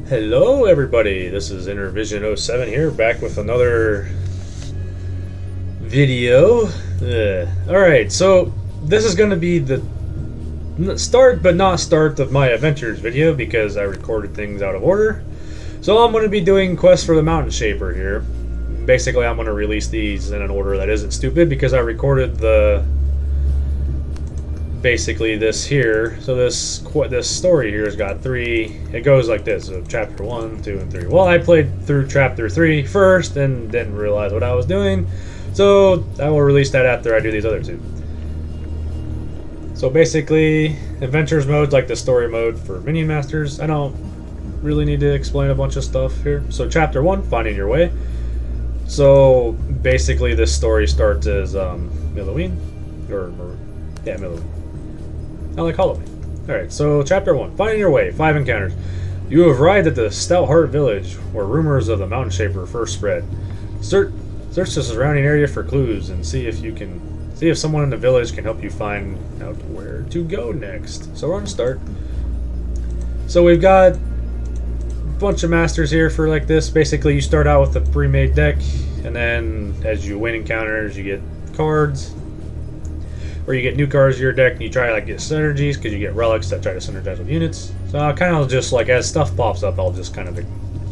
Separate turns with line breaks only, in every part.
Hello everybody, this is Intervision07 here, back with another video. Alright, so this is going to be the start but not start of my adventures video because I recorded things out of order. So I'm going to be doing quests for the Mountain Shaper here. Basically I'm going to release these in an order that isn't stupid because I recorded basically this here. So this story here has got three. It goes like this: so chapter 1, 2, and 3. Well, I played through chapter 3 first and didn't realize what I was doing, so I will release that after I do these other two. So basically, adventures mode's like the story mode for Minion Masters. I don't really need to explain a bunch of stuff here. So chapter 1, finding your way. So basically, this story starts as Halloween, Halloween. I like Halloween. Alright, so chapter 1. Finding your way. 5 encounters. You have arrived at the Stout Heart village, where rumors of the Mountain Shaper first spread. Search the surrounding area for clues and see if someone in the village can help you find out where to go next. So we're on start. So we've got a bunch of masters here for like this. Basically, you start out with a pre-made deck, and then as you win encounters, you get cards. Or you get new cards to your deck and you try to like get synergies because you get relics that try to synergize with units. So I'll kind of just like, as stuff pops up, I'll just kind of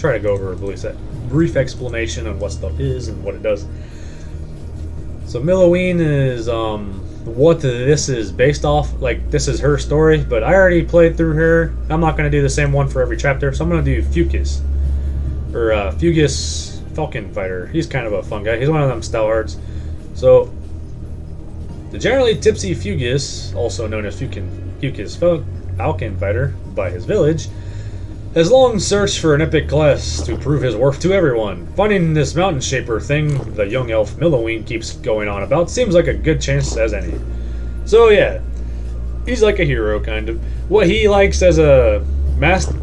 try to go over a brief explanation on what stuff is and what it does. So Halloween is what this is based off. Like, this is her story, but I already played through her. I'm not going to do the same one for every chapter, so I'm going to do Fugus. Or Fugus Falcon Fighter. He's kind of a fun guy. He's one of them stout hearts. So the generally tipsy Fugus, also known as Fugus Falcon Fighter by his village, has long searched for an epic quest to prove his worth to everyone. Finding this Mountain Shaper thing the young elf Halloween keeps going on about seems like a good chance as any. So yeah, he's like a hero, kind of. What he likes as a master,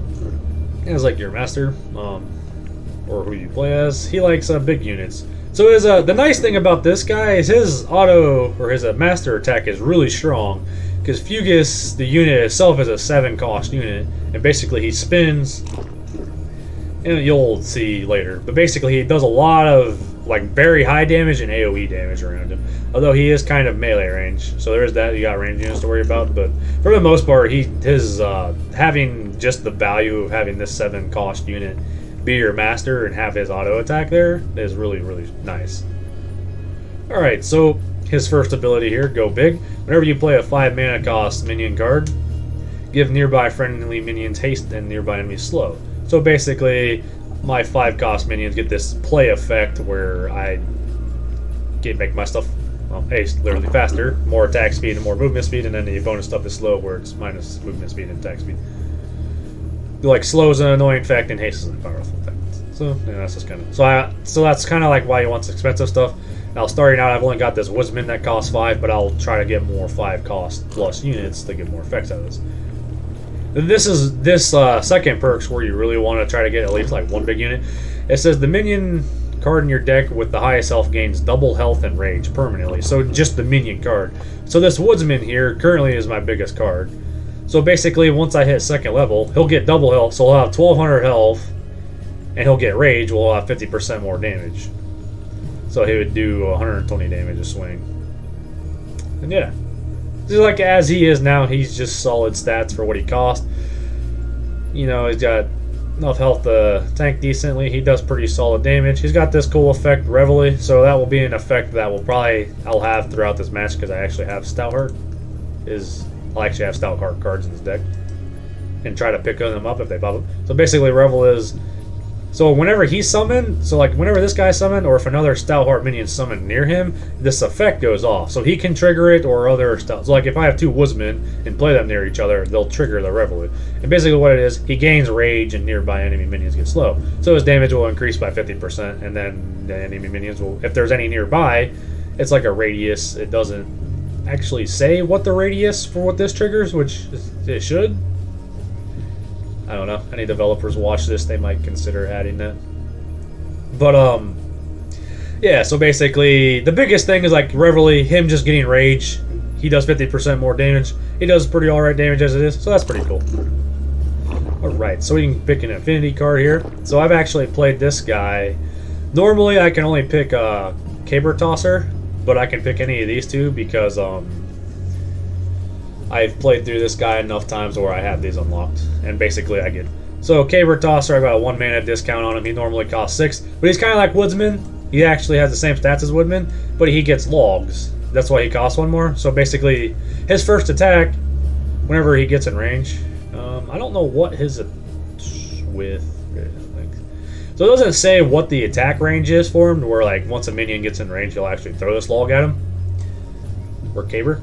as like your master, or who you play as, he likes big units. So the nice thing about this guy is his auto, or his master attack, is really strong. Because Fugus, the unit itself, is a 7-cost unit. And basically he spins, and you'll see later. But basically he does a lot of like very high damage and AoE damage around him. Although he is kind of melee range. So there is that, you got range units to worry about. But for the most part, his having just the value of having this 7-cost unit be your master and have his auto attack there is really, really nice. Alright, so his first ability here, Go Big. Whenever you play a 5 mana cost minion card, give nearby friendly minions haste and nearby enemies slow. So basically, my 5 cost minions get this play effect where I make my stuff haste literally faster, more attack speed and more movement speed, and then the bonus stuff is slow where it's minus movement speed and attack speed. Like, slow is an annoying effect and haste is a powerful effect. So yeah, that's just kind of so that's kind of like why he wants expensive stuff. Now starting out, I've only got this Woodsman that costs 5, but I'll try to get more 5 cost plus units to get more effects out of this. This second perk's where you really want to try to get at least like one big unit. It says the minion card in your deck with the highest health gains double health and rage permanently. So just the minion card. So this Woodsman here currently is my biggest card. So basically, once I hit 2nd level, he'll get double health, so he'll have 1200 health, and he'll get rage, will have 50% more damage. So he would do 120 damage a swing. And yeah, just like as he is now, he's just solid stats for what he cost. You know, he's got enough health to tank decently. He does pretty solid damage. He's got this cool effect, Reveille, so that will be an effect that I'll have throughout this match because I actually have Stout Heart. I'll actually have Stout Heart cards in this deck and try to pick them up if they pop up. So basically, Revel is, so whenever he's summoned, so like whenever this guy's summoned, or if another Stout Heart minion is summoned near him, this effect goes off. So he can trigger it, or other Stout. So like if I have 2 Woodsmen and play them near each other, they'll trigger the Reveille. And basically what it is, he gains rage and nearby enemy minions get slow. So his damage will increase by 50%, and then the enemy minions will, if there's any nearby, it's like a radius. It doesn't actually say what the radius for what this triggers, which it should. I don't know. Any developers watch this, they might consider adding that. But yeah, so basically the biggest thing is like Reveille, him just getting rage. He does 50% more damage. He does pretty alright damage as it is, so that's pretty cool. Alright, so we can pick an affinity card here. So I've actually played this guy. Normally I can only pick a Caber Tosser, but I can pick any of these two because I've played through this guy enough times where I have these unlocked. And basically I get... So Caber Tosser, I got a 1 mana discount on him. He normally costs 6, but he's kind of like Woodsman. He actually has the same stats as Woodman, but he gets logs. That's why he costs 1 more. So basically, his first attack, whenever he gets in range, I don't know what his with. So it doesn't say what the attack range is for him, where like once a minion gets in range, he'll actually throw this log at him, or Caber.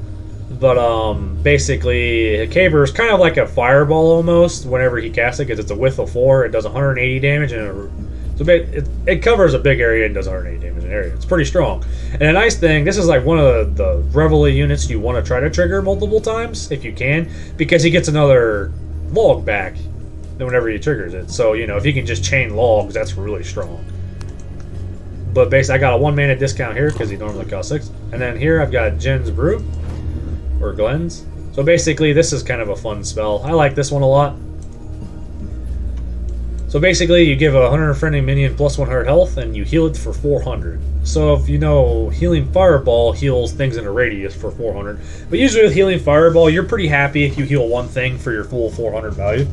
But basically, Caber is kind of like a fireball almost. Whenever he casts it, because it's a width of 4, it does 180 damage, and so it covers a big area and does 180 damage in an area. It's pretty strong. And a nice thing, this is like one of the Reveille units you want to try to trigger multiple times if you can, because he gets another log back whenever he triggers it. So, you know, if you can just chain logs, that's really strong. But basically, I got a 1 mana discount here because he normally costs 6. And then here I've got Jen's Brew, or Glenn's. So basically, this is kind of a fun spell. I like this one a lot. So basically, you give a 100 friendly minion plus 100 health, and you heal it for 400. So if you know, healing Fireball heals things in a radius for 400. But usually with healing Fireball, you're pretty happy if you heal one thing for your full 400 value.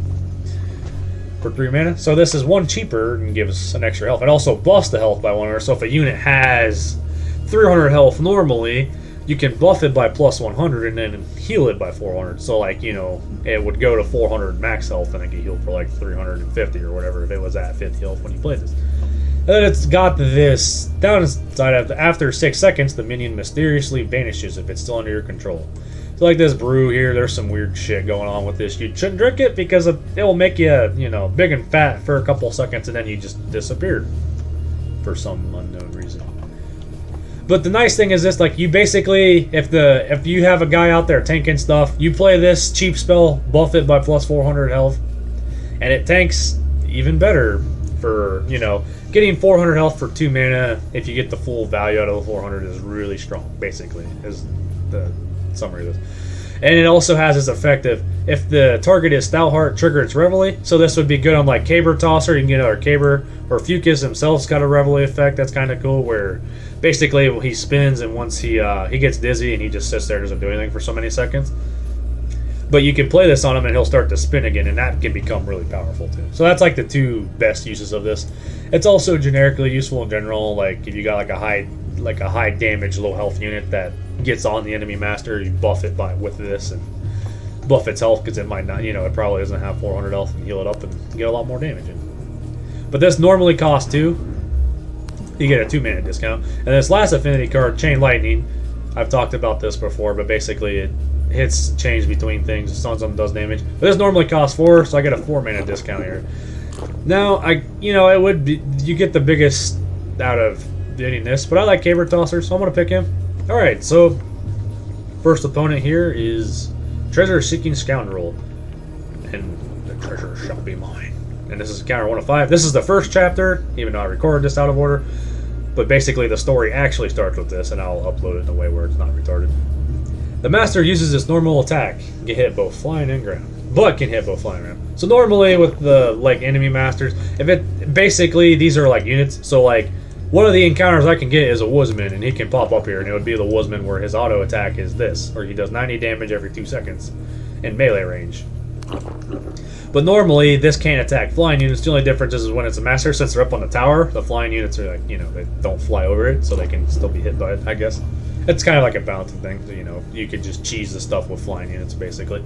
For 3 mana. So this is 1 cheaper and gives an extra health. It also buffs the health by 100. So if a unit has 300 health normally, you can buff it by plus 100 and then heal it by 400. So, like, you know, it would go to 400 max health and it get healed for like 350 or whatever if it was at 50 health when you played this. And then it's got this downside of after 6 seconds, the minion mysteriously vanishes if it's still under your control. So, like this brew here, there's some weird shit going on with this. You shouldn't drink it because it will make you, you know, big and fat for a couple seconds and then you just disappear for some unknown reason. But the nice thing is this, like, you basically, if you have a guy out there tanking stuff, you play this cheap spell, buff it by plus 400 health, and it tanks even better for, you know, getting 400 health for 2 mana. If you get the full value out of the 400 is really strong, basically, is the summary of this. And it also has this effect of, if the target is Stoutheart, trigger its Reveille. So this would be good on like Caber Tosser, you can get another Caber, or Fucus himself's got a Reveille effect, that's kind of cool, where basically he spins and once he gets dizzy and he just sits there and doesn't do anything for so many seconds. But you can play this on him and he'll start to spin again, and that can become really powerful too. So that's like the 2 best uses of this. It's also generically useful in general, like if you got like a high damage, low health unit that gets on the enemy master, you buff it with this and buff its health because it might not, you know, it probably doesn't have 400 health, and heal it up and get a lot more damage in. But this normally costs 2. You get a 2 mana discount. And this last affinity card, Chain Lightning, I've talked about this before, but basically it hits chains between things, stuns them, does damage. But this normally costs 4, so I get a 4 mana discount here. Now, it would be, you get the biggest out of getting this, but I like Caber Tosser, so I'm going to pick him. Alright, so first opponent here is Treasure Seeking Scoundrel, and the treasure shall be mine. And this is counter 1 of 5. This is the first chapter, even though I recorded this out of order. But basically the story actually starts with this, and I'll upload it in a way where it's not retarded. The master uses its normal attack, can hit both flying and ground, but can hit both flying and ground. So normally with the like enemy masters, basically these are like units. So like one of the encounters I can get is a Woodsman, and he can pop up here, and it would be the Woodsman where his auto attack is this, or he does 90 damage every 2 seconds in melee range. But normally, this can't attack flying units. The only difference is when it's a master, since they're up on the tower, the flying units are like, you know, they don't fly over it, so they can still be hit by it, I guess. It's kind of like a balancing thing, so, you know, you could just cheese the stuff with flying units, basically.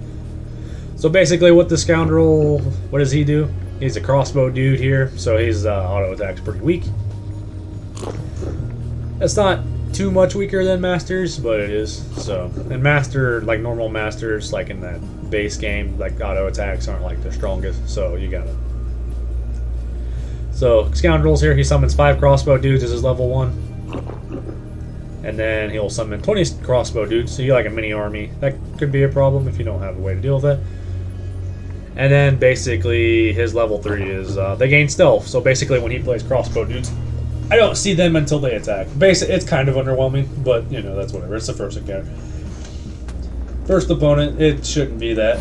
So basically, what the Scoundrel, what does he do? He's a crossbow dude here, so his auto attack's pretty weak. It's not too much weaker than Masters, but it is. So, and Master, like normal Masters, like in that base game, like auto attacks aren't like the strongest, so you gotta. So Scoundrel's here. He summons 5 crossbow dudes as his level 1, and then he'll summon 20 crossbow dudes. So you like a mini army. That could be a problem if you don't have a way to deal with it. And then basically his level 3 is they gain stealth. So basically when he plays crossbow dudes, I don't see them until they attack. Basically, it's kind of underwhelming, but, you know, that's whatever. It's the first encounter. First opponent, it shouldn't be that,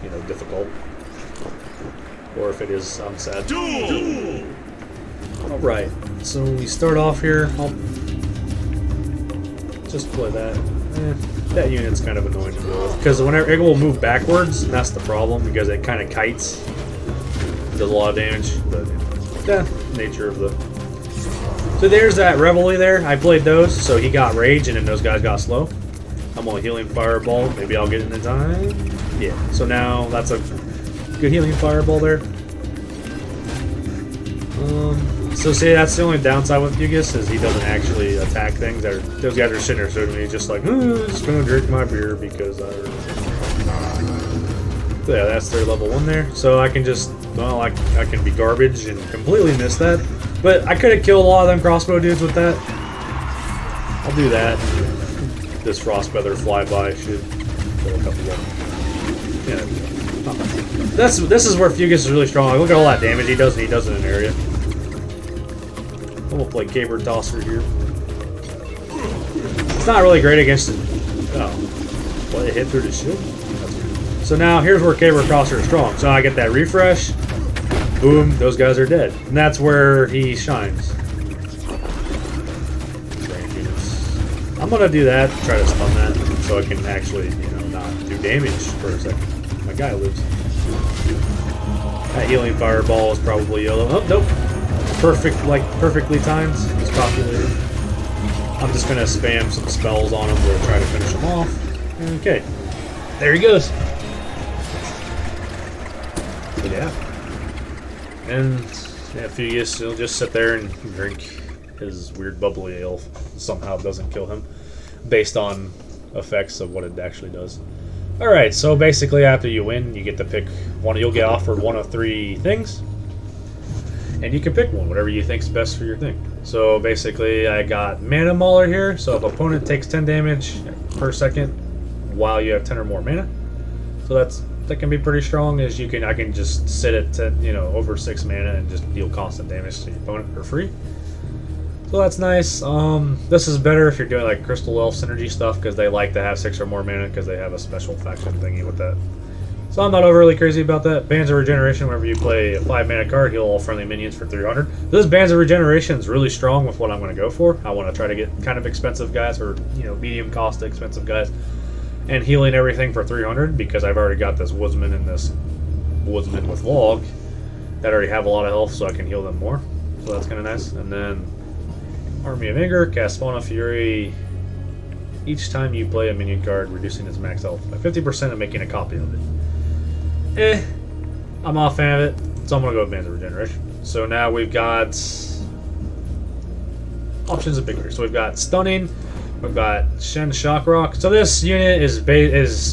you know, difficult. Bolt. Or if it is, I'm sad. Alright, so we start off here. I'll just play that. That unit's kind of annoying to deal with. Because whenever it will move backwards, and that's the problem, because it kind of kites. It does a lot of damage, but yeah, nature of the... So there's that Reveille there. I played those, so he got Rage, and then those guys got slow. I'm on Healing Fireball. Maybe I'll get it in time. Yeah, so now that's a good Healing Fireball there. So see, that's the only downside with Fugus, is he doesn't actually attack things. Those guys are sitting there, so he's just like, just gonna drink my beer because I... So yeah, that's their level 1 there. So I can just, well, I can be garbage and completely miss that. But I could have killed a lot of them crossbow dudes with that. I'll do that. This Frost Feather flyby should kill a couple of them. Yeah. This is where Fugus is really strong. Like, look at all that damage he does, and he does it in an area. We'll play Caber Tosser here. It's not really great against it. Oh. Well, it hit through the shield? So now here's where Caber Tosser is strong. So I get that refresh. Boom, those guys are dead. And that's where he shines. I'm gonna do that, try to stun that, so I can actually, not do damage for a second. My guy lives. That Healing Fireball is probably yellow. Oh, nope. Perfectly timed. It's populated. I'm just gonna spam some spells on him to try to finish him off. Okay. There he goes. But yeah. And yeah, Fugus, he'll just sit there and drink his weird bubbly ale. Somehow doesn't kill him, based on effects of what it actually does. Alright, so basically after you win, you get to pick one. You'll get offered one of 3 things. And you can pick one, whatever you think's best for your thing. So basically, I got Mana Mauler here. So if opponent takes 10 damage per second while you have 10 or more mana, so that can be pretty strong. As I can just sit at 10, over 6 mana and just deal constant damage to your opponent for free. So that's nice. This is better if you're doing like Crystal Elf synergy stuff, because they like to have 6 or more mana because they have a special faction thingy with that. So I'm not overly crazy about that. Bands of Regeneration, whenever you play a 5 mana card, heal all friendly minions for 300. This Bands of Regeneration is really strong with what I'm going to go for. I want to try to get kind of expensive guys, or medium cost expensive guys, and healing everything for 300, because I've already got this Woodsman and this Woodsman with Log that already have a lot of health, so I can heal them more. So that's kind of nice. And then Army of Anger, cast Fauna Fury each time you play a minion card, reducing its max health by 50% and making a copy of it. I'm not a fan of it, so I'm going to go with Bands of Regeneration. So now we've got options of bigger. So we've got Stunning, we've got Shen Shock Rock. So this unit is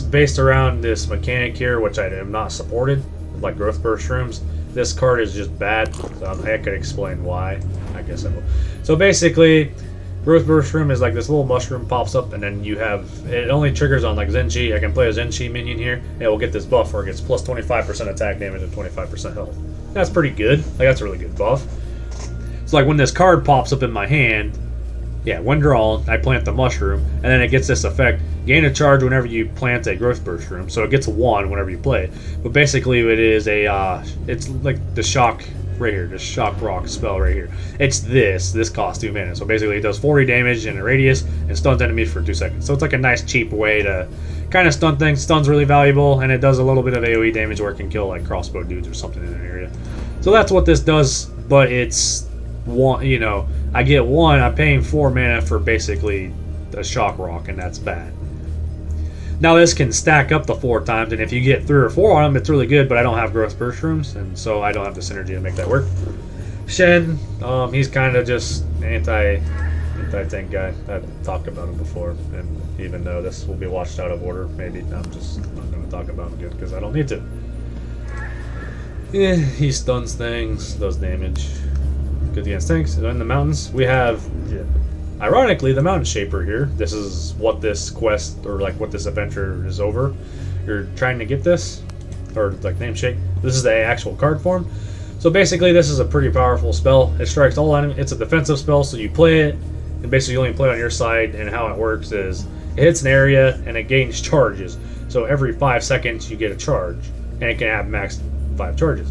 based around this mechanic here, which I am not supported, like Growth Burst Shrooms. This card is just bad, so I could explain why. I guess I will. So basically, Growth Burst Room is like this little mushroom pops up, and then you have, it only triggers on like Zenchi. I can play a Zenchi minion here, and it will get this buff where it gets plus 25% attack damage and 25% health. That's pretty good. Like, that's a really good buff. So like when this card pops up in my hand, yeah, when drawn, I plant the mushroom, and then it gets this effect. Gain a charge whenever you plant a Growth Burst Room, so it gets a 1 whenever you play it. But basically it is a, it's like the shock right here, the Shock Rock spell right here. It's this costs 2 mana. So basically it does 40 damage in a radius and stuns enemies for 2 seconds. So it's like a nice cheap way to kind of stun things. Stun's really valuable, and it does a little bit of AoE damage where it can kill like crossbow dudes or something in an area. So that's what this does, but it's one, I get 1, I'm paying 4 mana for basically a Shock Rock, and that's bad. Now this can stack up to 4 times, and if you get 3 or 4 on them, it's really good, but I don't have Growth Burst Rooms, and so I don't have the synergy to make that work. Shen, he's kind of just anti-tank guy. I've talked about him before, and even though this will be watched out of order, maybe I'm just not going to talk about him again, because I don't need to. Yeah, he stuns things, does damage. Good against tanks. And in the mountains, we have... Yeah. Ironically, the Mountain Shaper here. This is what this quest, or like what this adventure is over. You're trying to get this, or like Nameshake. This is the actual card form. So basically, this is a pretty powerful spell. It strikes all enemies. It's a defensive spell, so you play it, and basically you only play it on your side. And how it works is it hits an area and it gains charges. So every 5 seconds you get a charge, and it can have max 5 charges.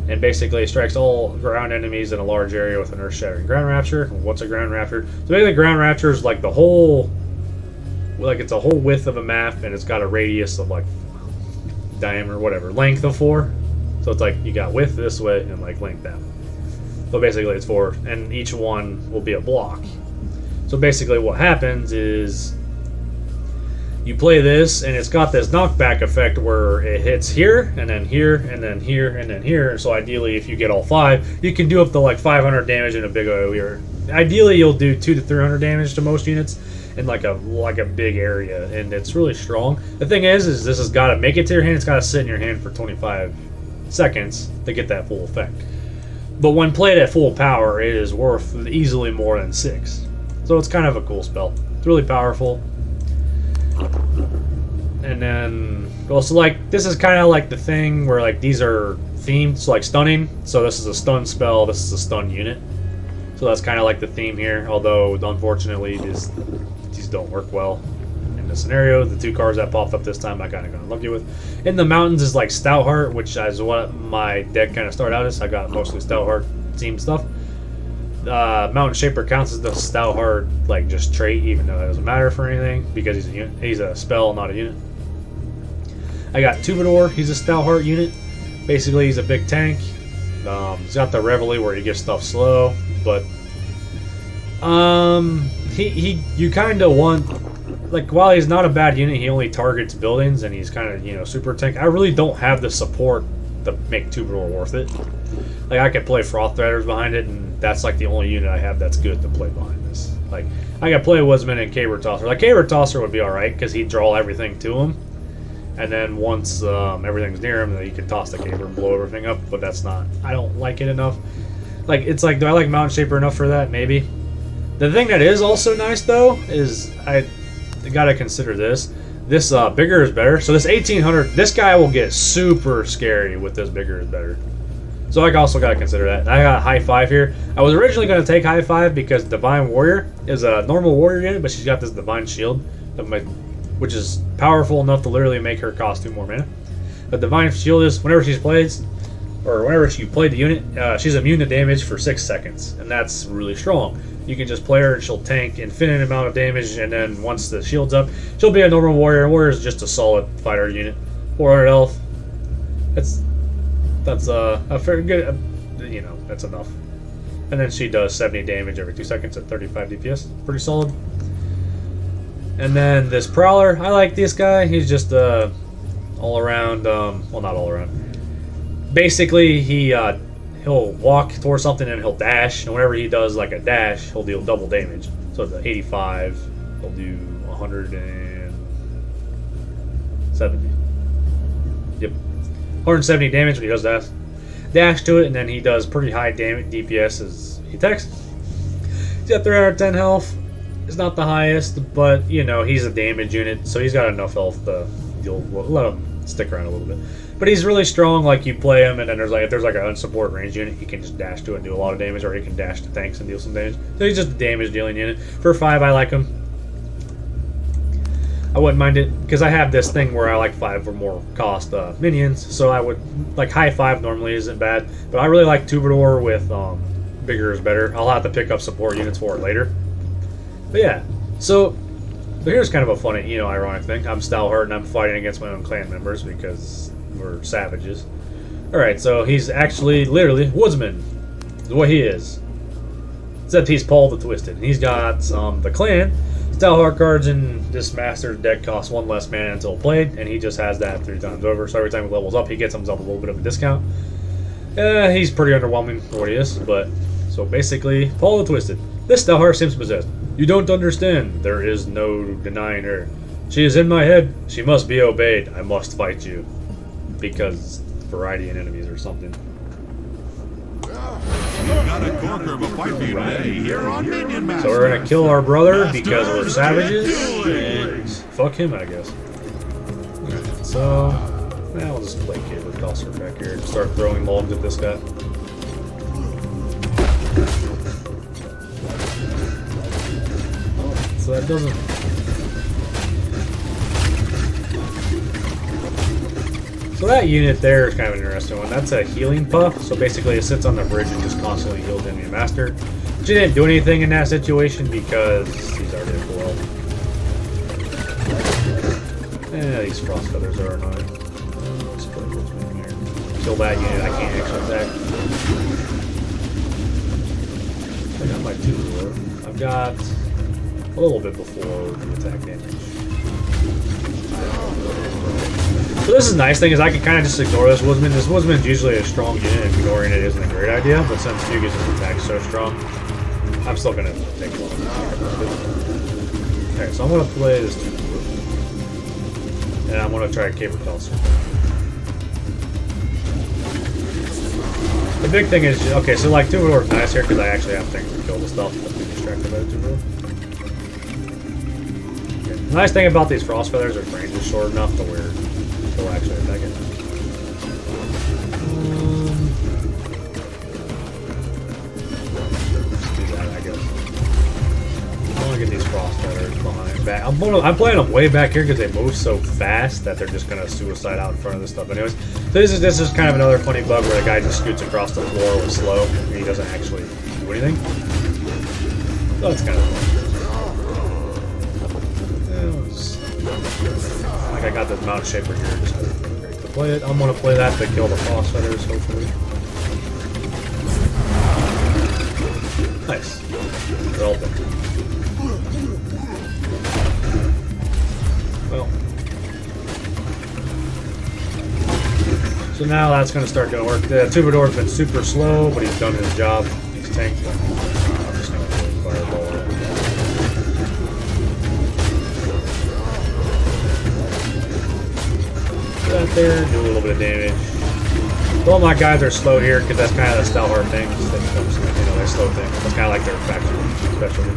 And basically it strikes all ground enemies in a large area with an earth-shattering ground rapture. What's a ground rapture? So basically ground rapture is like the whole, like it's a whole width of a map, and it's got a radius of like diameter, whatever, length of 4. So it's like you got width this way and like length that way. So basically it's 4, and each one will be a block. So basically what happens is you play this, and it's got this knockback effect where it hits here, and then here, and then here, and then here. So ideally, if you get all 5, you can do up to like 500 damage in a big AoE. Or ideally, you'll do 200 to 300 damage to most units in like a big area, and it's really strong. The thing is this has got to make it to your hand. It's got to sit in your hand for 25 seconds to get that full effect. But when played at full power, it is worth easily more than 6. So it's kind of a cool spell. It's really powerful. And then also, like, this is kind of like the thing where like these are themed, so like stunning. So this is a stun spell, this is a stun unit. So that's kind of like the theme here. Although unfortunately these don't work well in this scenario. The 2 cards that popped up this time I kind of got lucky with. In the mountains is like Stoutheart, which is what my deck kind of started out as. I got mostly Stoutheart themed stuff. Mountain Shaper counts as the Stoutheart, like, just trait, even though that doesn't matter for anything because he's a unit. He's a spell, not a unit. I got Troubadour. He's a Stoutheart unit. Basically, he's a big tank. He's got the Reveille where he gets stuff slow, but you kind of want, like, while he's not a bad unit, he only targets buildings, and he's kind of, you know, super tank. I really don't have the support to make Troubadour worth it. Like, I could play Froth Threaders behind it, and that's like the only unit I have that's good to play behind this. Like, I could play Woodsman and Caber Tosser. Like, Caber Tosser would be alright, because he'd draw everything to him. And then once everything's near him, then you can toss the Caber and blow everything up, but that's not... I don't like it enough. Like, it's like, do I like Mountain Shaper enough for that? Maybe. The thing that is also nice, though, is I gotta consider this. This bigger is better. So this 1800, this guy will get super scary with this bigger is better. So I also got to consider that. I got High 5 here. I was originally going to take High 5 because Divine Warrior is a normal warrior unit, but she's got this Divine Shield, which is powerful enough to literally make her cost 2 more mana. But Divine Shield is, whenever she plays, or whenever you play the unit, she's immune to damage for 6 seconds, and that's really strong. You can just play her and she'll tank infinite amount of damage, and then once the shield's up, she'll be a normal warrior. Warrior is just a solid fighter unit. 400 health. That's a fair good, you know, that's enough. And then she does 70 damage every 2 seconds at 35 DPS. Pretty solid. And then this Prowler, I like this guy. He's just all around, well, not all around. Basically, he'll walk towards something and he'll dash. And whenever he does like a dash, he'll deal double damage. So the 85, he'll do 170. Yep. 170 damage when he does dash to it, and then he does pretty high damage DPS as he attacks. He's got 310 health. It's not the highest, but you know he's a damage unit, so he's got enough health to let him stick around a little bit. But he's really strong. Like you play him, and then if there's like an unsupported range unit, he can just dash to it and do a lot of damage, or he can dash to tanks and deal some damage. So he's just a damage dealing unit. For 5, I like him. I wouldn't mind it, because I have this thing where I like 5 or more cost minions, so I would, like, High 5 normally isn't bad, but I really like Troubadour with bigger is better. I'll have to pick up support units for it later. But yeah, so here's kind of a funny, you know, ironic thing. I'm Stoutheart and I'm fighting against my own clan members because we're savages. Alright, so he's actually literally Woodsman, is what he is. Except he's Paul the Twisted. And he's got the clan. Stoutheart cards in this Master's deck cost 1 less mana until played, and he just has that 3 times over. So every time he levels up, he gets himself a little bit of a discount. He's pretty underwhelming for what he is, but so basically, Paul the Twisted. This Stoutheart seems possessed. You don't understand. There is no denying her. She is in my head. She must be obeyed. I must fight you. Because variety in enemies or something.
Got a corker of a fight for you today here on Minion Masters.
So we're gonna kill our brother because we're savages, and fuck him, I guess. Alright, so now we'll just play Caber Tosser back here and start throwing logs at this guy. So that doesn't. So that unit there is kind of an interesting one. That's a healing puff. So basically it sits on the bridge and just constantly heals Minion Master. She didn't do anything in that situation because he's already at below. Yeah, these frost feathers are annoying. Let's put this in here. Kill that unit, I can't actually attack. I got my 2 more. I've got a little bit before the attack damage. So this is nice thing is I can kind of just ignore this Woodsman. This Woodsman's usually a strong unit, and ignoring it isn't a great idea, but since Fugus' attack is so strong, I'm still going to take a little bit. Okay, so I'm going to play this 2. And I'm going to try a Caper Toss. The big thing is, okay, so like 2 would work nice here because I actually have things to kill the stuff that's being distracted by the 2 wood. Okay. The nice thing about these Frost Feathers is range is short enough to where they'll actually attack it. Get these Frost Feathers behind back. I'm playing them way back here because they move so fast that they're just gonna suicide out in front of this stuff. Anyways, so this is kind of another funny bug where the guy just scoots across the floor with slow and he doesn't actually do anything. So it's kind of fun. Like I got this Mount Shaper here, just great to play it. I'm gonna play that to kill the Frost Feathers, hopefully. Nice. They're all dead. Well, so now that's going to start doing work. The Troubadour's been super slow, but he's done his job. He's tanked. I'm just going to fireball it. Get out there, do a little bit of damage. All my guys are slow here because that's kind of the Stalhart thing. They slow things. That's kind of like their faction specialty.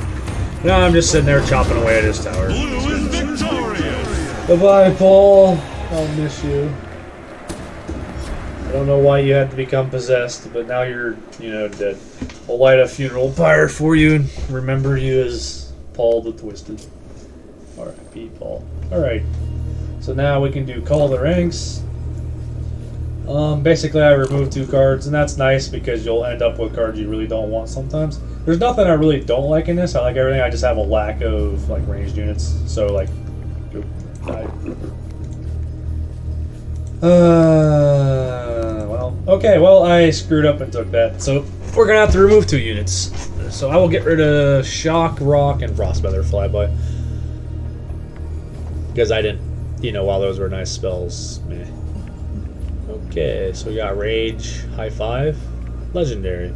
Now I'm just sitting there chopping away at his tower.
Blue is victorious.
Bye-bye, Paul. I'll miss you. I don't know why you had to become possessed, but now you're, dead. I'll light a funeral pyre for you and remember you as Paul the Twisted. R.I.P. Paul. Alright. So now we can do Call the Ranks. Basically I removed 2 cards, and that's nice because you'll end up with cards you really don't want sometimes. There's nothing I really don't like in this. I like everything. I just have a lack of like ranged units. So like, die. Well, okay. Well, I screwed up and took that. So we're gonna have to remove 2 units. So I will get rid of Shock, Rock, and Frostfeather Flyby because I didn't, while those were nice spells. Meh. Okay, so we got Rage, High 5, Legendary.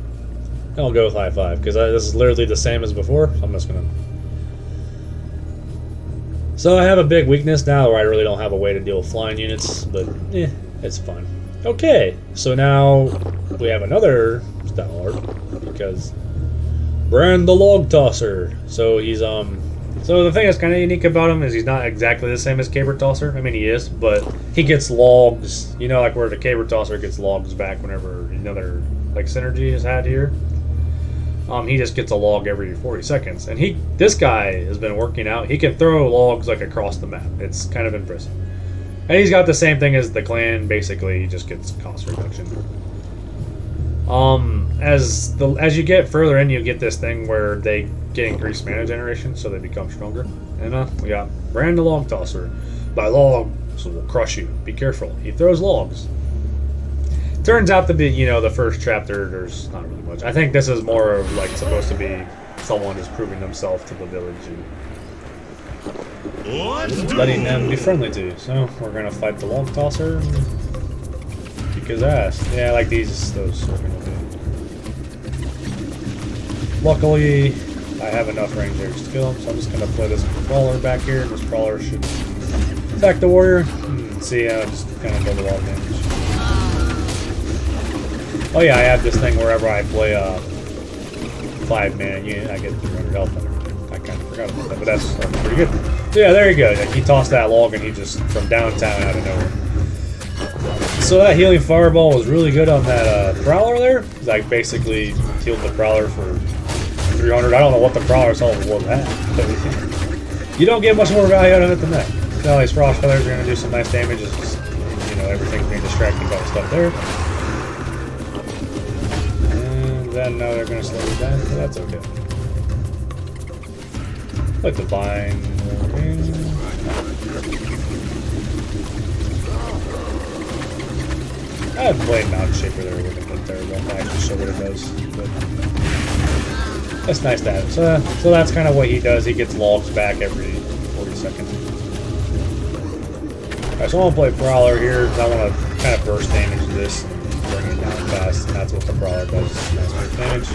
I'll go with High 5 because this is literally the same as before. So I'm just gonna. So I have a big weakness now where I really don't have a way to deal with flying units, but it's fine. Okay, so now we have another Stalhart because Brand the Log Tosser. So he's So the thing that's kind of unique about him is he's not exactly the same as Caber Tosser. I mean, he is, but he gets logs. Like where the Caber Tosser gets logs back whenever another like synergy is had here. He just gets a log every 40 seconds, and this guy has been working out. He can throw logs like across the map. It's kind of impressive, and he's got the same thing as the clan. Basically, he just gets cost reduction. As you get further in, you get this thing where they get increased mana generation, so they become stronger. And we got Brand the Log Tosser. By logs will crush you. Be careful. He throws logs. Turns out to be, the first chapter, there's not really much. I think this is more of like supposed to be someone just proving themselves to the village and letting them be friendly to you. So we're gonna fight the Log Tosser and kick his ass. Yeah, like those are gonna do. Luckily, I have enough rangers to kill him, so I'm just gonna play this Brawler back here. This Brawler should attack the warrior. See, just kind of build a lot of damage. Oh yeah, I have this thing wherever I play a 5-mana unit, I get 300 health and everything. I kind of forgot about that, but that's pretty good. So yeah, there you go. Like, he tossed that log and he just, from downtown out of nowhere. So that healing fireball was really good on that Prowler there. I basically healed the Prowler for 300. I don't know what the Prowler's all was that. You don't get much more value out of it than that. Now these Frost Feathers are going to do some nice damage. you know, everything's being distracted by the stuff there. And then now they're gonna slow it down, so that's okay. Like the vine. I haven't played Mountain Shaper there, we're gonna terrible. I actually show what it does. But that's nice to have. So that's kind of what he does. He gets logs back every 40 seconds. Alright, so I want to play Prowler here because I want to kind of burst damage this and bring it down fast, and that's what the Prowler does. Nice burst damage.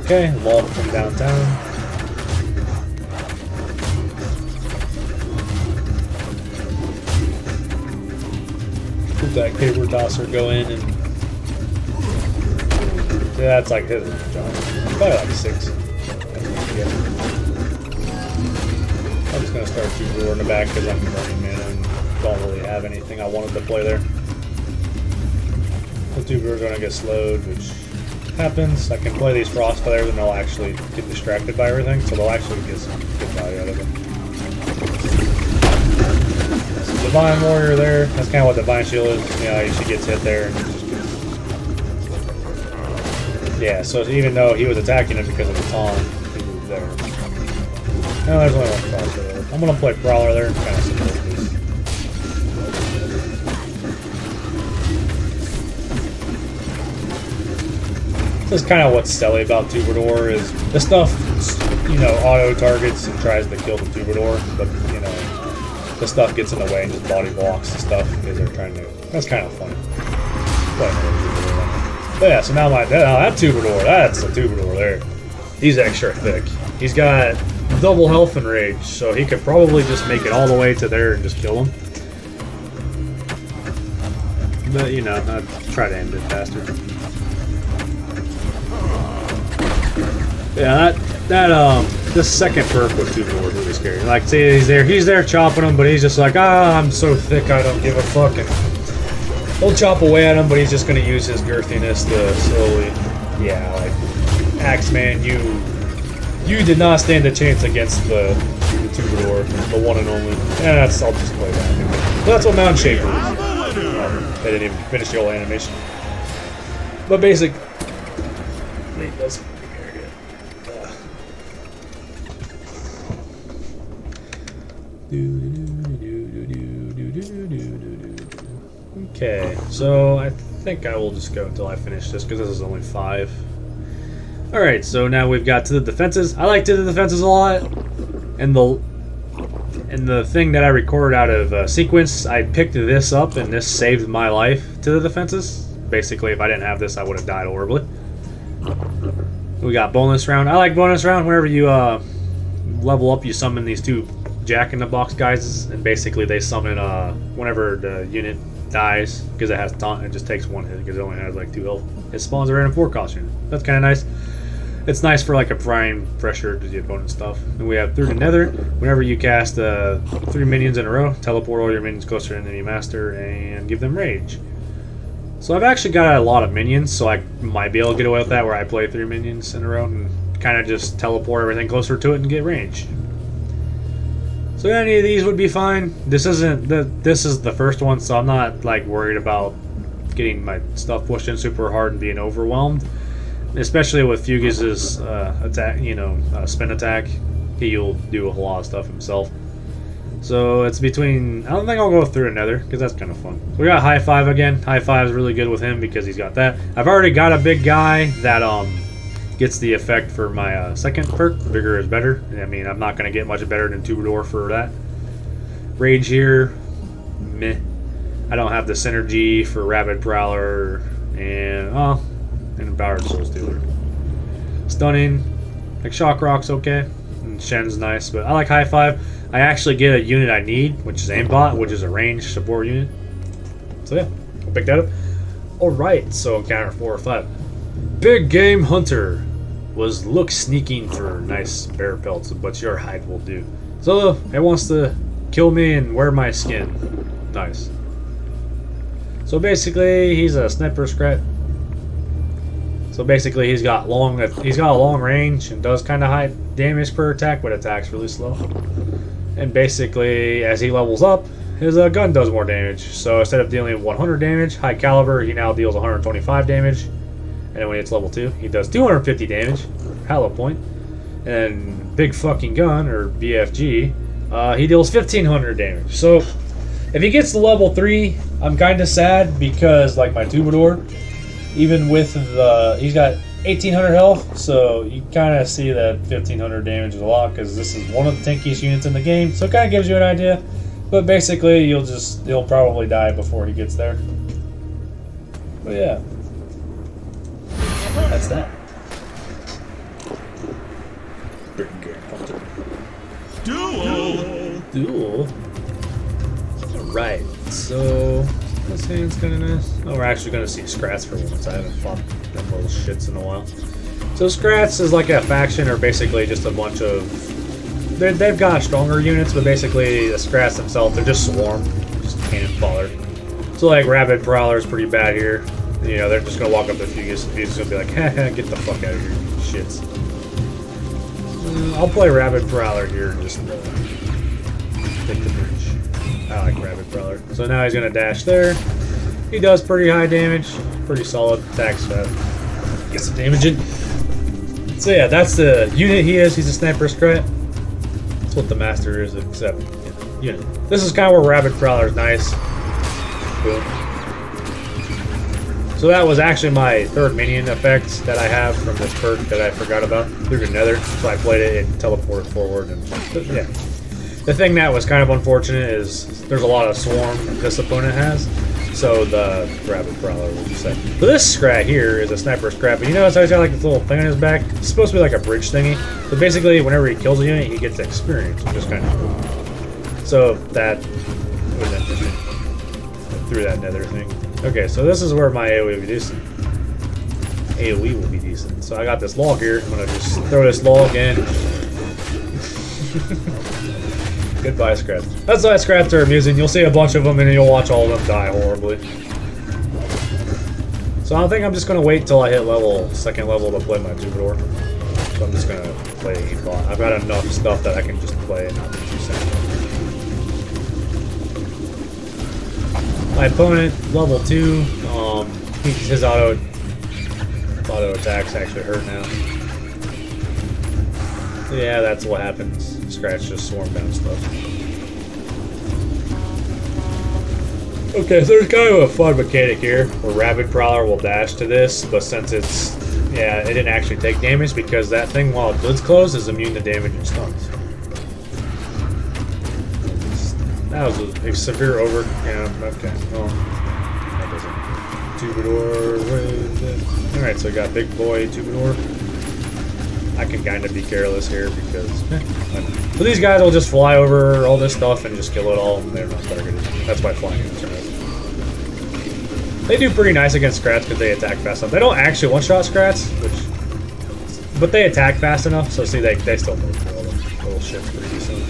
Okay, log from downtown. Let that caber tosser go in and yeah, that's like his job. Probably like 6. I'm just gonna start Two-Door in the back because I'm running mana and don't really have anything I wanted to play there. The Two-Door's gonna get slowed, which happens. I can play these Frost players and they'll actually get distracted by everything, so they'll actually get some good value out of it. Divine Warrior there, that's kind of what Divine Shield is. You know, she gets hit there and just gets... Yeah, so even though he was attacking him because of the taunt, he moved there. No, there's only one cross there. I'm gonna play Prowler there and kind of support this. This is kind of what's silly about Troubadour is the stuff, you know, auto targets and tries to kill the Troubadour, but you know, the stuff gets in the way and just body blocks and stuff because they're trying to. That's kind of funny. But yeah, so now that Troubadour, that's a Troubadour there. He's extra thick. He's got double health and rage, so he could probably just make it all the way to there and just kill him. But you know, I'd try to end it faster. Yeah, this second perk with Troubadour is really scary. Like, see, he's there chopping him, but he's just like, I'm so thick, I don't give a fuck. And he'll chop away at him, but he's just gonna use his girthiness to slowly, yeah, like, Axeman, you did not stand a chance against the Troubadour, the one and only. Yeah, I'll just play that. So that's what Mountain Shaper is. They didn't even finish the whole animation. But basic. Wait, that's okay, so I think I will just go until I finish this because this is only 5. Alright, so now we've got to the defenses. I like to the defenses a lot. And the thing that I recorded out of sequence, I picked this up and this saved my life to the defenses. Basically, if I didn't have this, I would have died horribly. We got bonus round. I like bonus round. Whenever you level up, you summon these 2 Jack-in-the-Box guys, and basically they summon whenever the unit dies, because it has taunt, it just takes 1 hit, because it only has like 2 health. It spawns a random 4 cost unit. That's kind of nice. It's nice for like applying pressure to the opponent's stuff. And we have Through the Nether. Whenever you cast 3 minions in a row, teleport all your minions closer to the enemy master and give them rage. So I've actually got a lot of minions, so I might be able to get away with that, where I play 3 minions in a row and kind of just teleport everything closer to it and get range. So any of these would be fine. This is the first one, so I'm not like worried about getting my stuff pushed in super hard and being overwhelmed. Especially with Fugue's attack, you know, spin attack, he'll do a whole lot of stuff himself. So it's between. I don't think I'll go through another because that's kind of fun. We got High Five again. High Five is really good with him because he's got that. I've already got a big guy that gets the effect for my second perk. Bigger is better. I mean, I'm not gonna get much better than Troubadour for that. Rage here, meh. I don't have the synergy for Rabid Prowler and Empowered Soul Stealer. Stunning, like Shock Rock's okay, and Shen's nice, but I like High Five. I actually get a unit I need, which is Aimbot, which is a ranged support unit. So yeah, I'll pick that up. Alright, so encounter 4 or 5. Big Game Hunter looks sneaking for nice bear pelts, but your hide will do. So it wants to kill me and wear my skin. Nice. So basically, he's a sniper scrat. So basically, he's got a long range and does kind of high damage per attack, but attacks really slow. And basically, as he levels up, his gun does more damage. So instead of dealing 100 damage, high caliber, he now deals 125 damage. And then when it's level 2, he does 250 damage, Hollow Point. And big fucking gun, or BFG, he deals 1500 damage. So if he gets to level 3, I'm kind of sad because, like, my Troubadour, even with the, he's got 1800 health, so you kind of see that 1500 damage is a lot because this is one of the tankiest units in the game. So it kind of gives you an idea. But basically, you'll probably die before he gets there. But yeah, that's that. Duel. Alright, so this hand's kind of nice. Oh, we're actually going to see Scrats for once. I haven't fought them little shits in a while. So Scrats is like a faction, or basically just a bunch of... They've got stronger units, but basically the Scrats themselves, they're just swarm. Just cannon fodder. So like Rabid Prowler is pretty bad here. You know, they're just going to walk up to Fugus, and Fugus is going to be like, haha, get the fuck out of here, you shits. I'll play Rabid Prowler here and just take the bridge. I like Rabid Prowler. So now he's going to dash there. He does pretty high damage. Pretty solid. Attacks fast. Gets some damage in. So yeah, that's the unit he is. He's a sniper scrat. That's what the master is, except unit. This is kind of where Rabid Prowler is nice. Boom. So that was actually my third minion effect that I have from this perk that I forgot about. Through the nether. So I played it and teleported forward. And yeah. The thing that was kind of unfortunate is there's a lot of swarm this opponent has. So the Rabid Prowler will be set. So this scrat here is a sniper scrat. But you notice how he's got like this little thing on his back? It's supposed to be like a bridge thingy. So basically whenever he kills a unit, he gets experience, which is kind of cool. So that was interesting. Through that nether thing. Okay, so this is where my AoE will be decent. AoE will be decent. So I got this log here. I'm gonna just throw this log in. Goodbye, Scrats. That's why Scrats are amusing. You'll see a bunch of them and you'll watch all of them die horribly. So I think I'm just gonna wait till I hit second level to play my Troubadour. So I'm just gonna play a game bot. I've got enough stuff that I can just play and not be too sad. My opponent, level 2, his auto attacks actually hurt now. So yeah, that's what happens. Scratch just swarm down stuff. Okay, so there's kind of a fun mechanic here where Rabid Prowler will dash to this, but since it's, yeah, it didn't actually take damage because that thing while it does close is immune to damage and stuns. That was a severe over. Yeah, okay. Well, that doesn't. Troubadour. Alright, so I got big boy Troubadour. I can kind of be careless here because. So these guys will just fly over all this stuff and just kill it all, and they're not targeted. That's why flying units are nice. They do pretty nice against Scrats because they attack fast enough. They don't actually one-shot Scrats, but they attack fast enough, so see, they still move through all them little shits pretty decent.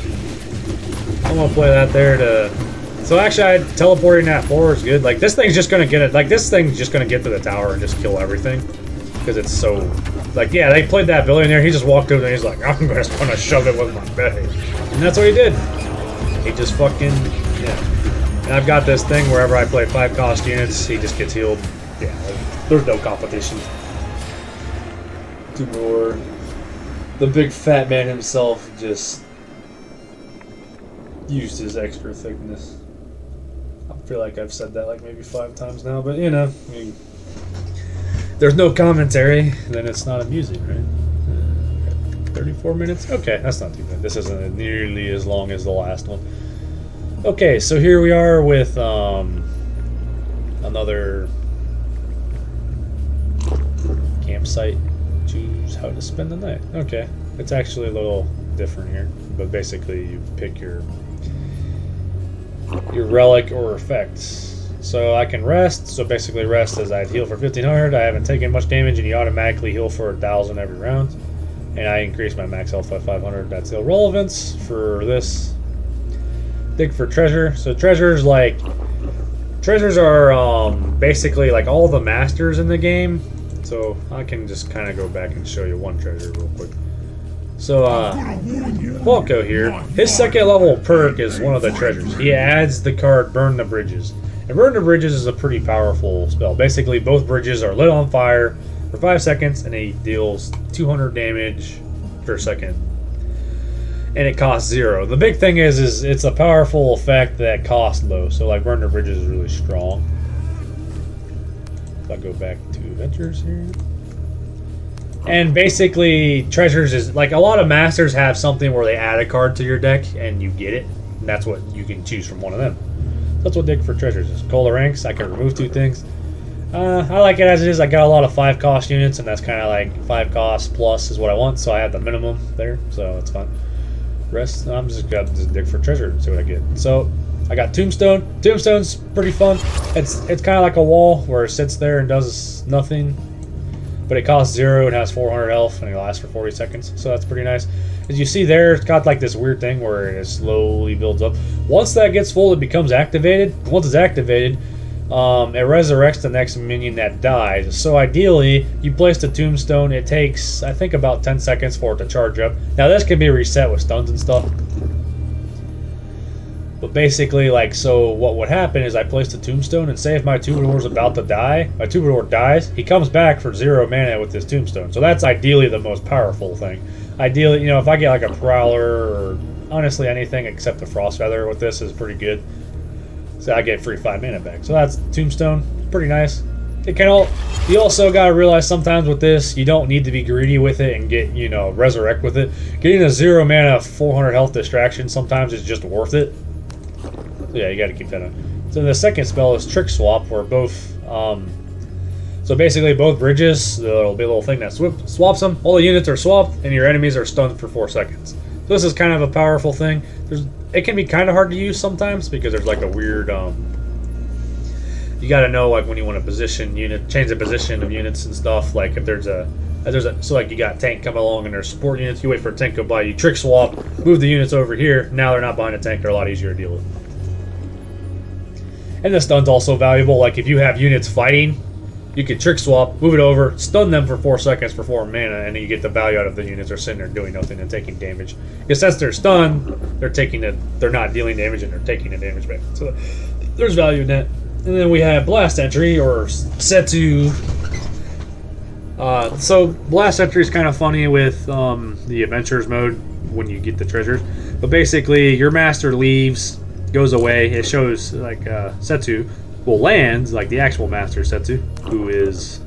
I'm gonna play that there to. So actually, teleporting that forward is good. Like this thing's just gonna get it. Like this thing's just gonna get to the tower and just kill everything, because it's so. Like yeah, they played that villain there. He just walked over and he's like, I'm just gonna shove it with my bay, and that's what he did. He just fucking yeah. And I've got this thing wherever I play 5 cost units, he just gets healed. Yeah, there's no competition. 2 more. The big fat man himself just. Used his extra thickness. I feel like I've said that like maybe 5 times now, but you know, I mean, there's no commentary, then it's not amusing, right? 34 minutes? Okay, that's not too bad. This isn't nearly as long as the last one. Okay, so here we are with another campsite. Choose how to spend the night. Okay, it's actually a little different here, but basically you pick your relic or effects. So I can rest. So basically rest is I'd heal for 1500. I haven't taken much damage, and you automatically heal for 1000 every round. And I increase my max health by 500. That's irrelevance for this. Dig for treasure. So treasures are basically like all the masters in the game. So I can just kind of go back and show you one treasure real quick. So, Falco here, his second level perk is one of the treasures. He adds the card Burn the Bridges. And Burn the Bridges is a pretty powerful spell. Basically, both bridges are lit on fire for 5 seconds, and he deals 200 damage per second. And it costs 0. The big thing is it's a powerful effect that costs low. So, like, Burn the Bridges is really strong. If I go back to Adventures here. And basically, treasures is like a lot of masters have something where they add a card to your deck and you get it. And that's what you can choose from one of them. That's what deck for treasures is. Cola ranks, I can remove 2 things. I like it as it is. I got a lot of 5 cost units, and that's kind of like 5 cost plus is what I want. So I have the minimum there, so that's fine. Rest, I'm just gonna dig for treasure and see what I get. So I got Tombstone. Tombstone's pretty fun. It's kind of like a wall where it sits there and does nothing. But it costs 0, it has 400 health, and it lasts for 40 seconds. So that's pretty nice. As you see there, it's got like this weird thing where it slowly builds up. Once that gets full, it becomes activated. Once it's activated, it resurrects the next minion that dies. So ideally, you place the Tombstone. It takes, I think, about 10 seconds for it to charge up. Now this can be reset with stuns and stuff. But basically, like, so what would happen is I place the Tombstone, and say if my Troubadour's about to die, my Troubadour dies, he comes back for 0 mana with this Tombstone. So that's ideally the most powerful thing. Ideally, you know, if I get like a Prowler, or honestly anything except the Frost Feather with this is pretty good. So I get free 5 mana back. So that's Tombstone. Pretty nice. It can all. You also gotta realize sometimes with this, you don't need to be greedy with it and get, you know, resurrect with it. Getting a 0 mana 400 health distraction sometimes is just worth it. So yeah, you gotta keep that on. So the second spell is Trick Swap, where both. So basically, both bridges, there'll be a little thing that swaps them. All the units are swapped, and your enemies are stunned for 4 seconds. So this is kind of a powerful thing. It can be kind of hard to use sometimes because there's like a weird. You got to know like when you want to position change the position of units and stuff. Like if there's a so like you got tank come along and there's support units. You wait for a tank to go by. You trick swap, move the units over here. Now they're not behind a tank. They're a lot easier to deal with. And the stun's also valuable. Like if you have units fighting, you can trick swap, move it over, stun them for 4 seconds for 4 mana, and then you get the value out of the units. They're sitting there doing nothing and taking damage. Because since they're stunned, they're not dealing damage and they're taking the damage back. So there's value in that. And then we have Blast Entry or Setsu. So Blast Entry is kind of funny with the Adventures mode when you get the treasures. But basically, your master leaves, goes away. It shows like Setsu will land like the actual master Setsu, who is.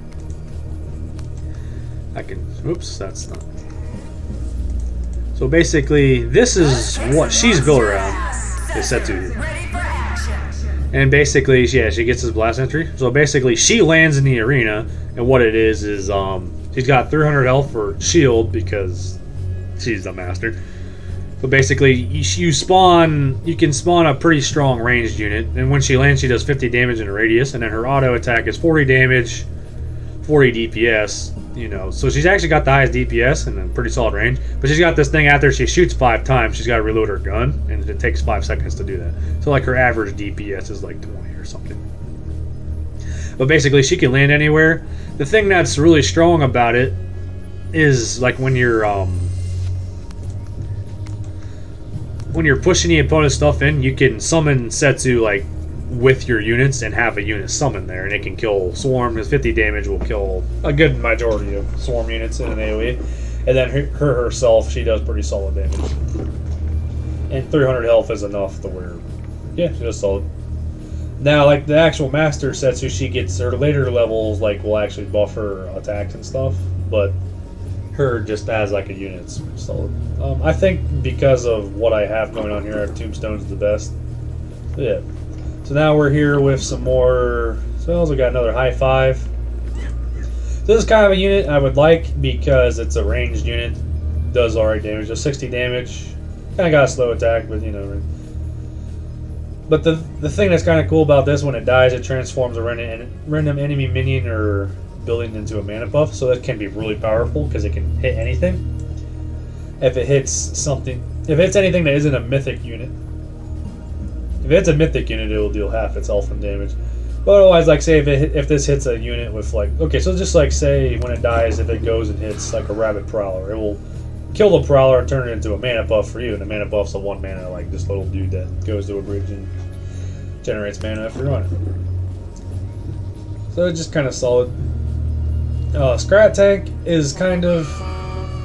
Oops, that's not. So basically, this is what she's built around. Is Setsu. And basically, yeah, she gets his blast entry. So basically, she lands in the arena, and what it is she's got 300 health for shield because she's the master. But basically, you can spawn a pretty strong ranged unit, and when she lands, she does 50 damage in a radius, and then her auto attack is 40 damage, 40 DPS. You know, so she's actually got the highest DPS and a pretty solid range. But she's got this thing after she shoots 5 times, she's got to reload her gun, and it takes 5 seconds to do that. So like her average DPS is like 20 or something. But basically, she can land anywhere. The thing that's really strong about it is like when you're pushing the opponent's stuff in, you can summon Setsu like with your units and have a unit summon there, and it can kill Swarm. His 50 damage will kill a good majority of Swarm units in an AoE. And then her herself, she does pretty solid damage. And 300 health is enough to where, yeah, she does solid. Now, like the actual Master Setsu, she gets her later levels, like will actually buff her attacks and stuff, but her just as like a unit is pretty solid. I think because of what I have going on here, our Tombstone's the best. So, yeah. So now we're here with some more spells. We got another high 5. So this is kind of a unit I would like because it's a ranged unit. Does alright damage. Does 60 damage. Kind of got a slow attack, but you know. But the thing that's kind of cool about this, when it dies, it transforms a random enemy minion or building into a mana buff. So that can be really powerful because it can hit anything. If it hits anything that isn't a mythic unit. If it's a mythic unit, it will deal half its health and damage. But otherwise, like say if this hits a unit with like, okay, so just like say when it dies, if it goes and hits like a Rabid Prowler, it will kill the Prowler and turn it into a mana buff for you. And the mana buff's a 1 mana, like this little dude that goes to a bridge and generates mana if you're on it. So it's just kind of solid. Scrat Tank is kind of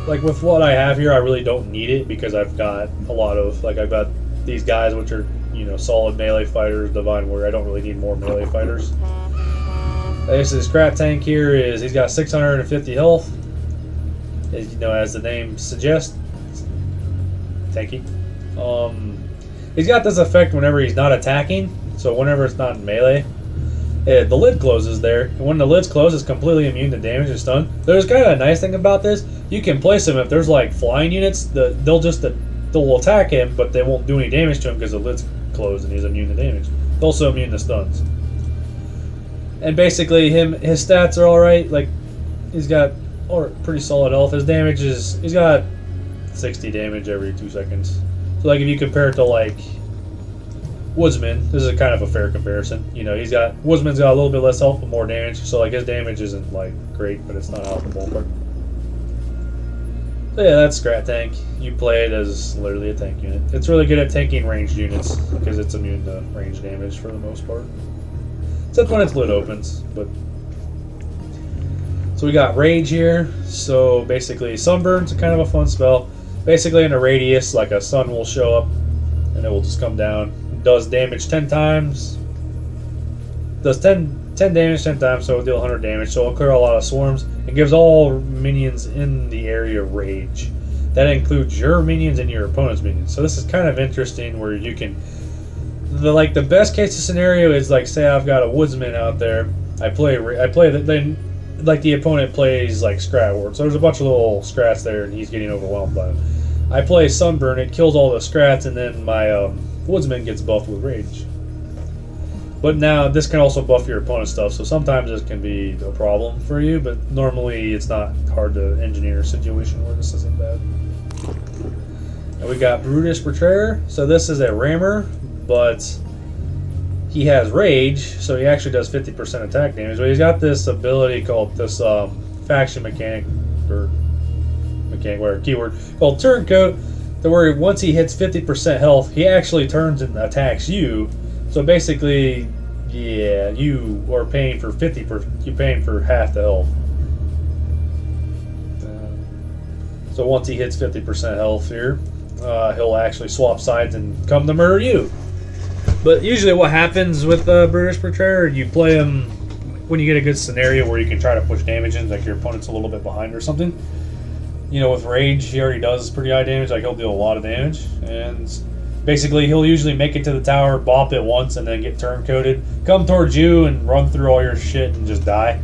like with what I have here. I really don't need it because I've got a lot of I've got these guys which are solid melee fighters, Divine Warrior. I don't really need more melee fighters. Basically, the Scrat Tank here is he's got 650 health. As the name suggests, tanky. He's got this effect whenever he's not attacking. So whenever it's not in melee, the lid closes there. And when the lid's closed, it's completely immune to damage and stun. There's kind of a nice thing about this. You can place him if there's like flying units. They'll attack him, but they won't do any damage to him because the lid's closed and he's immune to damage. They're also immune to stuns. And basically, his stats are all right. Like he's got pretty solid health. His damage he's got 60 damage every 2 seconds. So like if you compare it to like Woodsman, this is kind of a fair comparison. Woodsman's got a little bit less health but more damage, so like his damage isn't like great, but it's not out of the ballpark. So yeah, that's Scrat Tank. You play it as literally a tank unit. It's really good at tanking ranged units because it's immune to range damage for the most part. Except when its lid opens, but so we got Rage here. So basically Sunburn's kind of a fun spell. Basically in a radius, like a sun will show up and it will just come down. Does damage 10 times. Does 10 damage 10 times, so it'll deal 100 damage. So it'll clear a lot of swarms. It gives all minions in the area rage. That includes your minions and your opponent's minions. So this is kind of interesting where you can... The best case scenario is like, say I've got a Woodsman out there. I play then like the opponent plays like Scrat Ward. So there's a bunch of little Scrats there and he's getting overwhelmed by them. I play Sunburn, it kills all the Scrats, and then my Woodsman gets buffed with Rage. But now this can also buff your opponent's stuff, so sometimes this can be a problem for you, but normally it's not hard to engineer a situation where this isn't bad. And we got Brutish Betrayer. So this is a rammer, but he has Rage, so he actually does 50% attack damage. But he's got this ability called this faction mechanic, keyword called Turncoat, to where once he hits 50% health, he actually turns and attacks you. So basically, yeah, you are paying for you're paying for half the health. So once he hits 50% health here, he'll actually swap sides and come to murder you. But usually what happens with Brutish Betrayer, you play him when you get a good scenario where you can try to push damage in, like your opponent's a little bit behind or something. With Rage, he already does pretty high damage, like he'll deal a lot of damage. And basically, he'll usually make it to the tower, bop it once, and then get turncoated, come towards you, and run through all your shit and just die.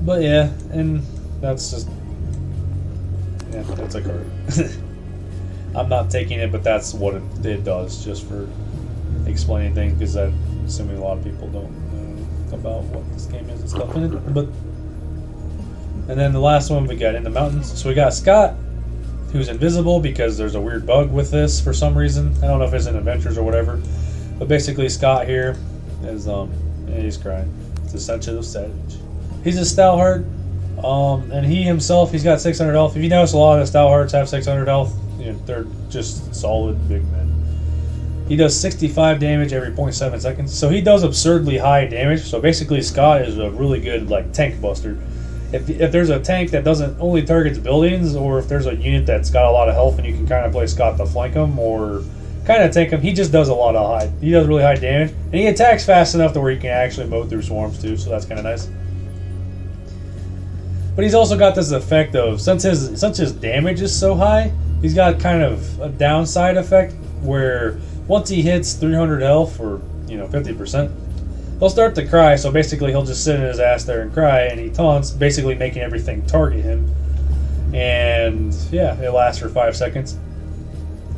But yeah, and that's just... yeah, that's a card. I'm not taking it, but that's what it does, just for explaining things, because I'm assuming a lot of people don't know about what this game is and stuff in it. But... and then the last one we got in the mountains. So we got Scott, who's invisible because there's a weird bug with this for some reason. I don't know if it's in Adventures or whatever. But basically Scott here is, yeah, he's crying. It's a sensitive savage. He's a Stoutheart, and he himself, he's got 600 health. If you notice, a lot of the Stouthearts have 600 health. They're just solid big men. He does 65 damage every 0.7 seconds. So he does absurdly high damage. So basically Scott is a really good tank buster. If there's a tank that doesn't only targets buildings, or if there's a unit that's got a lot of health and you can kind of play Scott to flank him or kind of tank him, he just does a lot of he does really high damage, and he attacks fast enough to where you can actually mow through swarms too, so that's kind of nice. But he's also got this effect of, since his damage is so high, he's got kind of a downside effect where once he hits 300 health, or 50%, he'll start to cry. So basically he'll just sit in his ass there and cry, and he taunts, basically making everything target him. And yeah, it lasts for 5 seconds.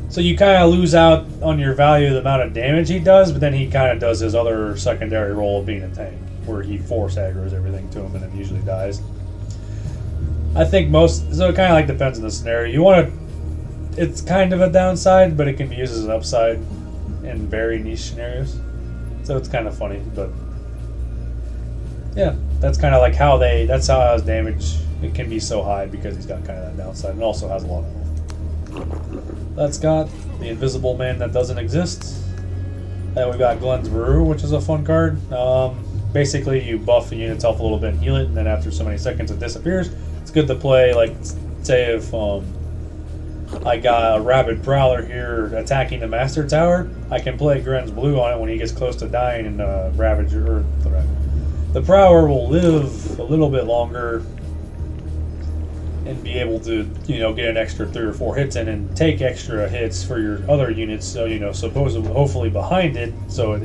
So you kind of lose out on your value of the amount of damage he does, but then he kind of does his other secondary role of being a tank, where he force aggroes everything to him and then usually dies. I think so it kind of depends on the scenario. It's kind of a downside, but it can be used as an upside in very niche scenarios. So it's kind of funny, but yeah, that's kind of like how that's how his damage it can be so high, because he's got kind of that downside, and also has a lot of health. That's got the Invisible Man that doesn't exist. Then we got Glenn's Brew, which is a fun card. Basically, you buff a unit's health a little bit and heal it, and then after so many seconds it disappears. It's good to play, like, say if I got a Rabid Prowler here attacking the Master Tower, I can play Glenn's Blue on it when he gets close to dying, and the Prowler will live a little bit longer and be able to, you know, get an extra 3 or 4 hits in and take extra hits for your other units. So, you know, supposedly, hopefully behind it. So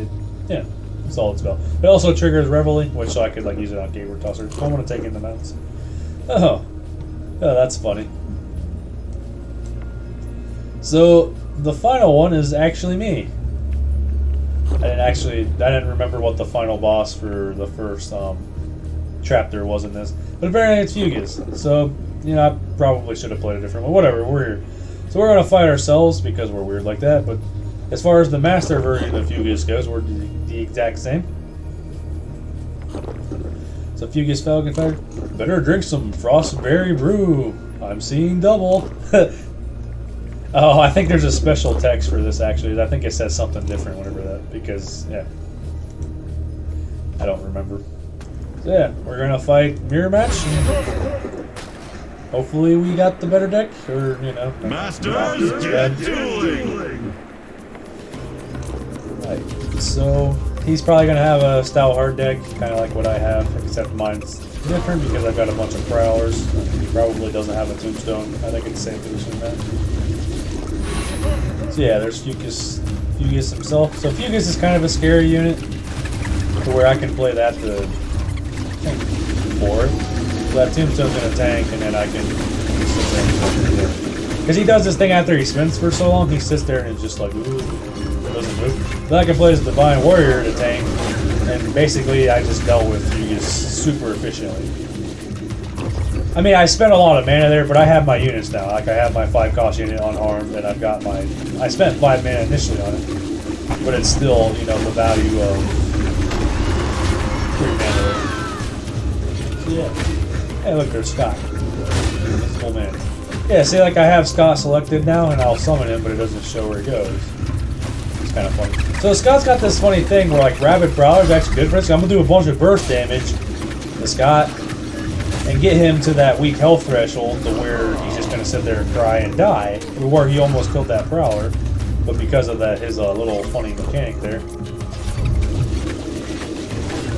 yeah, solid spell. It also triggers Reveille, which I could like use it on Gateward Tosser. So I want to take in the mounts. Oh, that's funny. So the final one is actually me. I didn't remember what the final boss for the first chapter was in this, but apparently it's Fugus. So, you know, I probably should have played a different one. Whatever, we're here. So we're going to fight ourselves because we're weird like that, but as far as the master version of Fugus goes, we're the exact same. So Fugus Falcon Fighter, better drink some Frostberry Brew. I'm seeing double. Oh, I think there's a special text for this, actually. I think it says something different whenever that, because, yeah. I don't remember. So, yeah, we're going to fight Mirror Match. Hopefully we got the better deck, or, you know.
Masters, get dueling!
Right, so he's probably going to have a Stout Hard deck, kind of like what I have, except mine's different because I've got a bunch of Prowlers. He probably doesn't have a Tombstone. I think it's safe to assume that. So yeah, there's Fugus himself. So Fugus is kind of a scary unit, to where I can play that to, I think, 4. So that Tombstone's gonna tank, and then I can because he does this thing after he spins for so long, he sits there and is just like, ooh, doesn't move. Then I can play as Divine Warrior to tank, and basically I just dealt with Fugus super efficiently. I mean, I spent a lot of mana there, but I have my units now. Like, I have my 5-cost unit unharmed, and I've got my... I spent 5 mana initially on it, but it's still, you know, the value of 3 mana. So, yeah. Hey, look, there's Scott. Oh, man. Yeah, see, like, I have Scott selected now, and I'll summon him, but it doesn't show where he goes. It's kind of funny. So Scott's got this funny thing where, like, Rabid Prowler's actually good for this. I'm going to do a bunch of burst damage to Scott, and get him to that weak health threshold to where he's just going to sit there and cry and die, where he almost killed that Prowler, but because of that, his little funny mechanic there.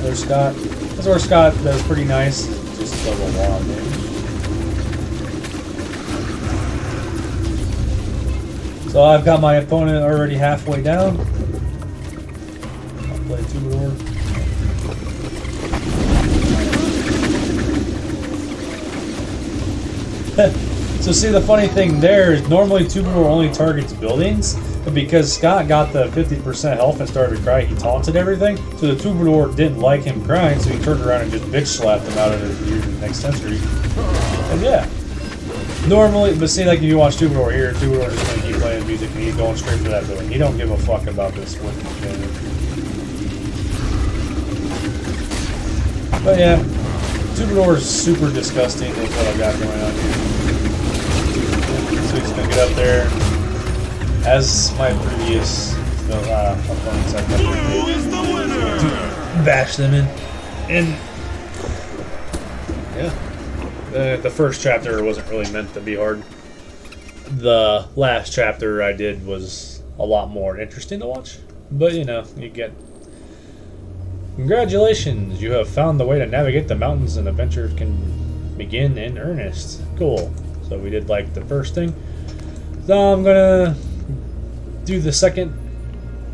There's Scott. That's where Scott does pretty nice. Just does a lot of damage. So I've got my opponent already halfway down. I'll play Troubadour. So see, the funny thing there is normally Troubadour only targets buildings, but because Scott got the 50% health and started to cry, he taunted everything. So the Troubadour didn't like him crying, so he turned around and just bitch slapped him out of the next century. And yeah, normally, but see, like if you watch Troubadour here, Troubadour just gonna keep playing music and he's going straight for that building. He don't give a fuck about this with the But yeah, Troubadour is super disgusting. Is what I've got going on here. So he's gonna get up there, as my previous opponents have done.
Blue is the winner!
Bash them in, and yeah, the first chapter wasn't really meant to be hard. The last chapter I did was a lot more interesting to watch, but you know, you get. Congratulations, you have found the way to navigate the mountains and adventures can begin in earnest. Cool. So we did like the first thing. So I'm gonna do the second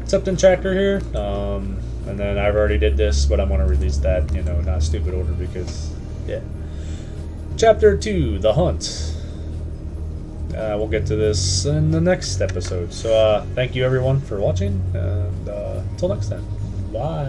acceptance chapter here. And then I've already did this, but I'm gonna release that, you know, not stupid order because, yeah. Chapter 2, The Hunt. We'll get to this in the next episode. So thank you everyone for watching, and until next time. Bye.